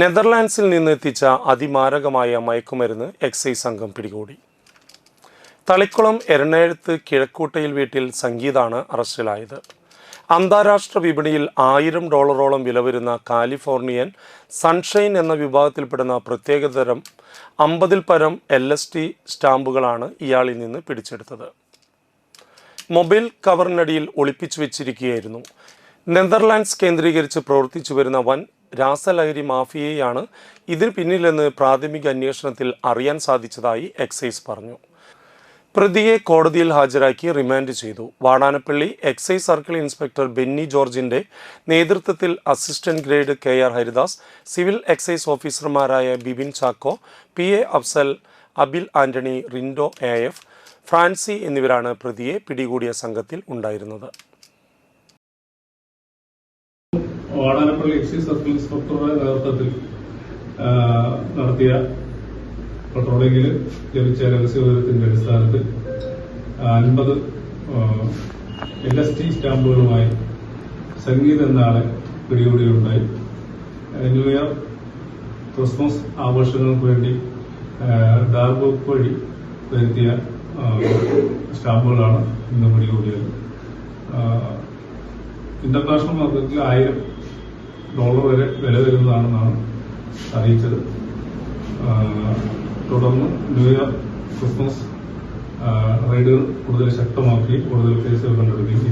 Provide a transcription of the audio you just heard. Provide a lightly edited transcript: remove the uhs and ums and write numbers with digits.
നെതർലാൻഡ്സിൽ നിന്ന് എത്തിച്ച അതിമാരകമായ മയക്കുമരുന്ന് എക്സൈസ് സംഘം പിടികൂടി. തളിക്കുളം എരണേഴത്ത് കിഴക്കൂട്ടയിൽ വീട്ടിൽ സംഗീതാണ് അറസ്റ്റിലായത്. അന്താരാഷ്ട്ര വിപണിയിൽ $1000 വില വരുന്ന കാലിഫോർണിയൻ സൺഷൈൻ എന്ന വിഭാഗത്തിൽപ്പെടുന്ന പ്രത്യേകതരം 50-ൽ പരം LSD സ്റ്റാമ്പുകളാണ് ഇയാളിൽ നിന്ന് പിടിച്ചെടുത്തത്. മൊബൈൽ കവറിനടിയിൽ ഒളിപ്പിച്ചു വെച്ചിരിക്കുകയായിരുന്നു. നെതർലാൻഡ്സ് കേന്ദ്രീകരിച്ച് പ്രവർത്തിച്ചു വരുന്ന വൻ രാസലഹരി മാഫിയയാണ് ഇതിന് പിന്നിലെന്ന് പ്രാഥമിക അന്വേഷണത്തിൽ അറിയാൻ സാധിച്ചതായി എക്സൈസ് പറഞ്ഞു. പ്രതിയെ കോടതിയിൽ ഹാജരാക്കി റിമാൻഡ് ചെയ്തു. Vadanappally excise circle inspector Benny ജോർജിന്റെ നേതൃത്വത്തിൽ assistant grade KR Haridas, civil excise ഓഫീസർമാരായ ബിബിൻ ചാക്കോ, PA അഫ്സൽ, അബിൽ ആന്റണി, റിൻഡോ AF, ഫ്രാൻസി എന്നിവരാണ് പ്രതിയെ പിടികൂടിയ സംഘത്തിൽ ഉണ്ടായിരുന്നത്. വാടാനപ്പള്ളി എക്സൈസ് സർക്കിൾ ഇൻസ്പെക്ടറുടെ നേതൃത്വത്തിൽ നടത്തിയ പട്രോളിംഗിൽ ലഭിച്ച രഹസ്യവിവരത്തിന്റെ അടിസ്ഥാനത്തിൽ 50 LSD സ്റ്റാമ്പുകളുമായി സംഗീത് എന്ന ആളെ പിടികൂടുകയുണ്ടായി. ന്യൂ ഇയർ, ക്രിസ്മസ് ആഘോഷങ്ങൾക്ക് വേണ്ടി ഡാർക്ക് ബുക്ക് വഴി വരുത്തിയ സ്റ്റാമ്പുകളാണ് ഇന്ന് പിടികൂടിയത്. ഇന്റർനാഷണൽ മാർക്കറ്റിൽ $1000 വരെ വില വരുന്നതാണെന്നാണ് അറിയിച്ചത്. തുടർന്ന് ന്യൂ ഇയർ, ക്രിസ്മസ് റെയ്ഡുകൾ കൂടുതൽ ശക്തമാക്കുകയും കൂടുതൽ കേസുകൾ കണ്ടെടുക്കുകയും ചെയ്തു.